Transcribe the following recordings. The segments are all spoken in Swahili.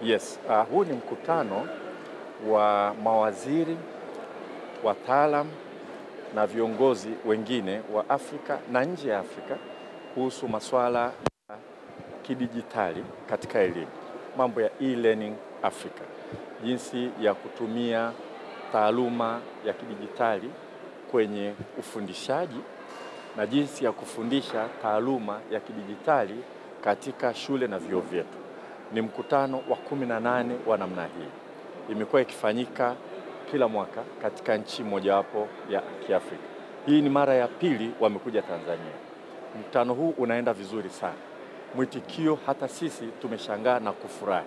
Yes, huu ni mkutano wa mawaziri, wataalam na viongozi wengine wa Afrika na nje ya Afrika kuhusu masuala ya kidijitali katika elimu. Mambo ya e-learning Africa. Jinsi ya kutumia taaluma ya kidijitali kwenye ufundishaji na jinsi ya kufundisha taaluma ya kidijitali katika shule na vyuo vyetu. Ni mkutano wa 18 wa namna hii. Imekuwa ikifanyika kila mwaka katika nchi mojawapo ya Kiafrika. Hii ni mara ya pili wamekuja Tanzania. Mkutano huu unaenda vizuri sana. Mwitikio hata sisi tumeshangaa na kufurahi.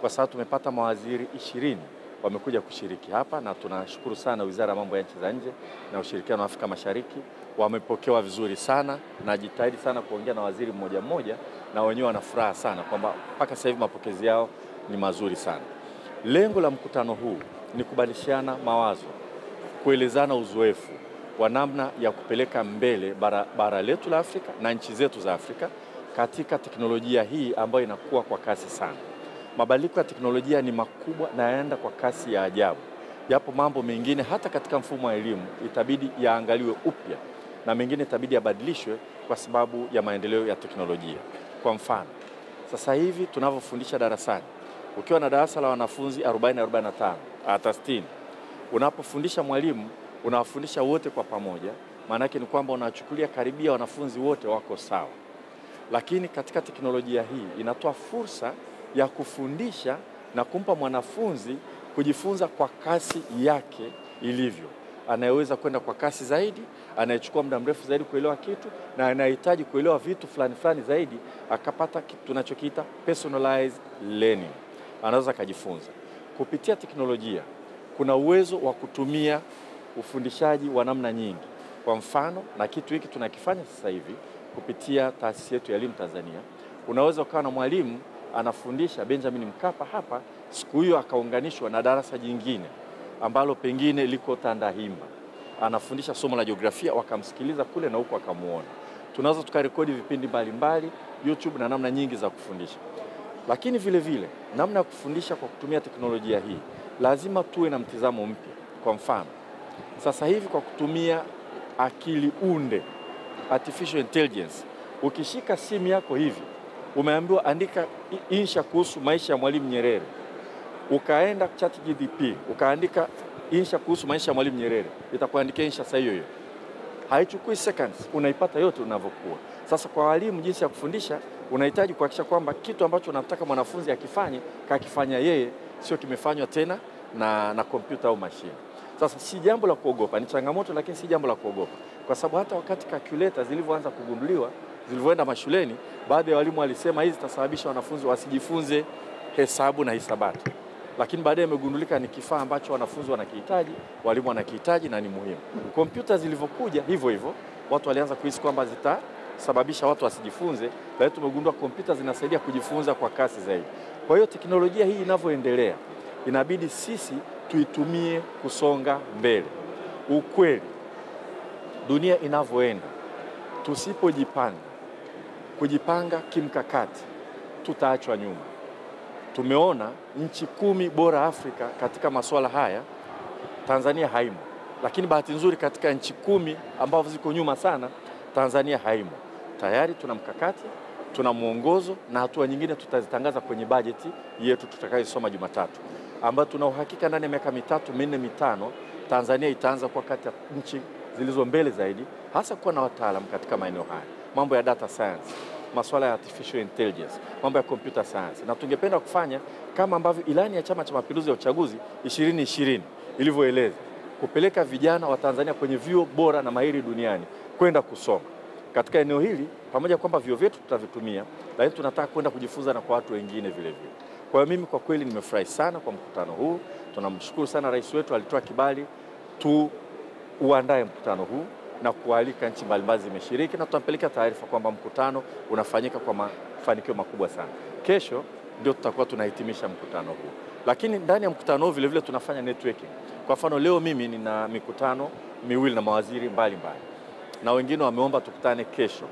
Kwa sababu tumepata mawaziri 20 wamekuja kushiriki hapa, na tunashukuru sana Wizara ya Mambo ya Nchi za Nje na Ushirikiano wa Afrika Mashariki. Wamepokewa vizuri sana, na jitahidi sana kuongea na waziri mmoja mmoja, na wenyewe wana furaha sana kwamba mpaka sasa hivi mapokezi yao ni mazuri sana. Lengo la mkutano huu ni kubadilishana mawazo, kuelezana uzoefu wa namna ya kupeleka mbele bara letu la Afrika na nchi zetu za Afrika katika teknolojia hii ambayo inakuwa kwa kasi sana. Mabadiliko ya teknolojia ni makubwa na yaenda kwa kasi ya ajabu. Yapo mambo mengine hata katika mfumo wa elimu itabidi yaangaliwe upya, na mengine itabidi yabadilishwe kwa sababu ya maendeleo ya teknolojia. Kwa mfano, sasa hivi tunavyofundisha darasani, ukiwa na darasa la wanafunzi 40-45 hata 60, unapofundisha mwalimu unawafundisha wote kwa pamoja, maana yake ni kwamba unachukulia karibia wanafunzi wote wako sawa. Lakini katika teknolojia hii inatoa fursa ya kufundisha na kumpa mwanafunzi kujifunza kwa kasi yake ilivyo. Anayeweza kwenda kwa kasi zaidi, anayechukua muda mrefu zaidi kuelewa kitu, na anahitaji kuelewa vitu fulani zaidi, akapata kitu tunachokiita personalized learning. Anaweza kujifunza. Kupitia teknolojia kuna uwezo wa kutumia ufundishaji wa namna nyingi. Kwa mfano, na kitu hiki tunakifanya sasa hivi kupitia taasisi yetu ya elimu Tanzania, unaweza ukawa na mwalimu anafundisha Benjamin Mkapa hapa, siku hiyo akaunganishwa na darasa jingine ambalo pengine liko Tandahimba, anafundisha somo la jiografia, wakamsikiliza kule na huko akamuona. Tunaweza tukarekodi vipindi mbalimbali YouTube na namna nyingi za kufundisha. Lakini vile namna ya kufundisha kwa kutumia teknolojia hii lazima tuwe na mtizamo mpya. Kwa mfano, sasa hivi kwa kutumia akili unde, artificial intelligence, ukishika simu yako hivi, umeambiwa andika insha kuhusu maisha ya Mwalimu Nyerere, ukaenda ChatGPT ukaandika insha kuhusu maisha ya Mwalimu Nyerere, itakuandikia insha saa hiyo. Haichukui seconds, unaipata yote unavyokuwa. Sasa kwa walimu, jinsi ya kufundisha, unahitaji kuhakikisha kwamba kitu ambacho unataka mwanafunzi akifanye kakifanya yeye, sio kimefanywa tena na kompyuta au mashine. Sasa si jambo la kuogopa, ni changamoto lakini si jambo la kuogopa. Kwa sababu hata wakati calculator zilivyoanza kugunduliwa, zilivyoenda mashuleni, baadhi ya walimu walisema hizi zitasababisha wanafunzi wasijifunze hesabu na hisabati. Lakini baadaye imegundulika ni kifaa ambacho wanafunzi wanakihitaji, walimu wanakihitaji na ni muhimu. Kompyuta zilivyokuja hivyo watu walianza kuhisi kwamba zitasababisha watu wasijifunze, lakini tumegundua kompyuta zinasaidia kujifunza kwa kasi zaidi. Kwa hiyo teknolojia hii inavyoendelea, inabidi sisi tuitumie kusonga mbele. Ukweli, dunia inavyoenda, kujipanga kimkakati, tutaachwa nyuma. Tumeona nchi 10 bora Afrika katika masuala haya, Tanzania haimo. Lakini bahati nzuri katika nchi 10 ambazo ziko nyuma sana, Tanzania haimo. Tayari tuna mkakati, tuna mwongozo, na hatua nyingine tutazitangaza kwenye bajeti yetu tutakayosoma Jumatatu, ambayo tuna uhakika ndani ya miaka 3, 4, 5 Tanzania itaanza kuwa kati ya nchi zilizo mbele zaidi, hasa kuwa na wataalamu katika maeneo haya. Mambo ya data science, masuala ya artificial intelligence, mambo ya computer science. Na tungependa kufanya kama ambavyo ilani ya Chama cha Mapinduzi ya uchaguzi 2020 ilivyoeleza, kupeleka vijana wa Tanzania kwenye vyuo bora na mahiri duniani kwenda kusoma. Katika eneo hili, pamoja kwamba vyuo vyetu tutavitumia, lakini tunataka kwenda kujifunza na kwa watu wengine vile. Kwa hiyo mimi kwa kweli nimefurahi sana kwa mkutano huu. Tunamshukuru sana rais wetu, alitoa kibali uandae mkutano huu na kualika nchi mbalimbali zimeshiriki, na tutampeleka taarifa kwamba mkutano unafanyika kwa mafanikio makubwa sana. Kesho ndio tutakuwa tunahitimisha mkutano huu. Lakini ndani ya mkutano huu vile tunafanya networking. Kwa mfano leo mimi nina mikutano miwili na mawaziri mbalimbali, na wengine wameomba tukutane kesho.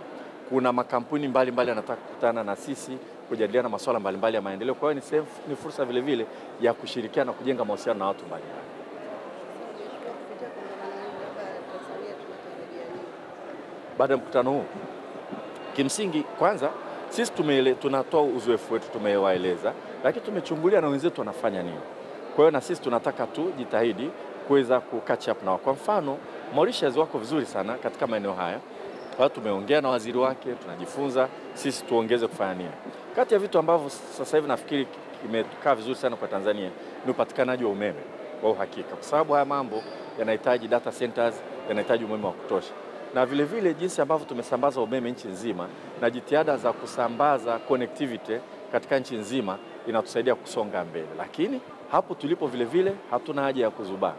Kuna makampuni mbalimbali yanataka kukutana na sisi kujadiliana masuala mbalimbali ya maendeleo. Kwa hiyo ni fursa vile vile ya kushirikiana na kujenga mahusiano na watu mbalimbali. Baada ya mkutano huu, kimsingi kwanza sisi tunatoa uzoefu wetu, tumewaeleza, lakini tumechungulia na wenzetu wanafanya nini. Kwa hiyo na sisi tunataka tu jitahidi kuweza catch up nao. Kwa mfano, Mauritius wako vizuri sana katika maeneo haya. Kwa hiyo tumeongea na waziri wake, tunajifunza sisi tuongeze kufanya nini. Kati ya vitu ambavyo sasa hivi nafikiri kimekaa vizuri sana kwa Tanzania ni upatikanaji wa umeme wa uhakika, kwa sababu haya mambo yanahitaji data centers, yanahitaji umeme wa kutosha. Na vile vile jinsi ambavyo tumesambaza umeme nchi nzima na jitihada za kusambaza connectivity katika nchi nzima inatusaidia kusonga mbele. Lakini hapo tulipo vile vile hatuna haja ya kuzubaa.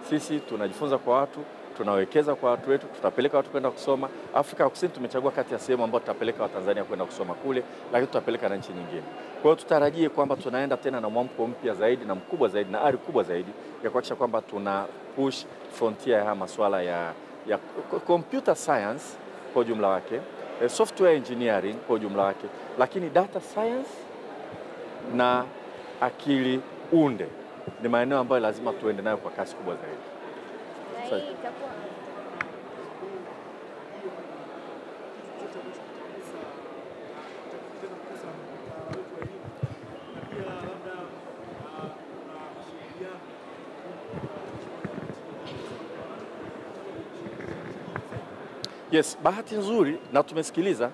Sisi tunajifunza kwa watu, tunawekeza kwa watu wetu, tutapeleka watu kwenda kusoma. Afrika Kusini tumechagua kati ya sehemu ambayo tutapeleka Watanzania kwenda kusoma kule, lakini tutapeleka na nchi nyingine. Kwa hiyo tutarajie kwamba tunaenda tena na mwamko mpya zaidi na mkubwa zaidi na ari kubwa zaidi ya kuhakikisha kwamba tuna push frontier ya masuala ya computer science kwa ujumla wake, software engineering kwa ujumla wake, lakini data science na akili unde ni maeneo ambayo lazima tuende nayo kwa kasi kubwa zaidi. Yes, bahati nzuri na tumesikiliza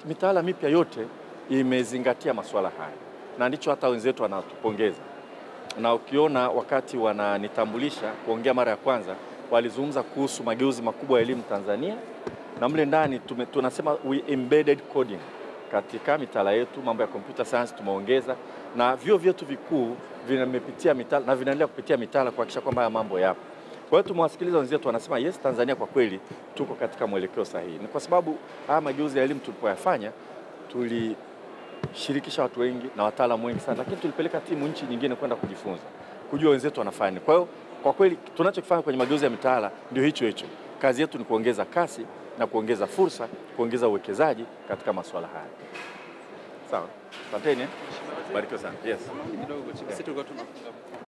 mitaala mipya yote imezingatia masuala haya. Na ndicho hata wenzetu wanatupongeza. Na ukiona wakati wananitambulisha kuongea mara ya kwanza, walizungumza kuhusu mageuzi makubwa ya elimu Tanzania, na mle ndani tunasema we embedded coding katika mitaala yetu, mambo ya computer science tumeongeza, na vyuo vyetu vikuu vimepitia mitaala na vinaendelea kupitia mitaala kuhakikisha kwamba haya mambo yapo. Kwa hiyo tumewasikiliza wenzetu wanasema yes, Tanzania kwa kweli tuko katika mwelekeo sahihi. Ni kwa sababu haya mageuzi ya elimu tulipoyafanya tulishirikisha watu wengi na wataalamu wengi sana, lakini tulipeleka timu nchi nyingine kwenda kujifunza, kujua wenzetu wanafanya. Kwa hiyo kwa kweli tunachokifanya kwenye mageuzi ya mitaala ndio hicho. Kazi yetu ni kuongeza kasi na kuongeza fursa, kuongeza uwekezaji katika masuala haya. Sawa. Asanteni. Barikiwa sana. Yes.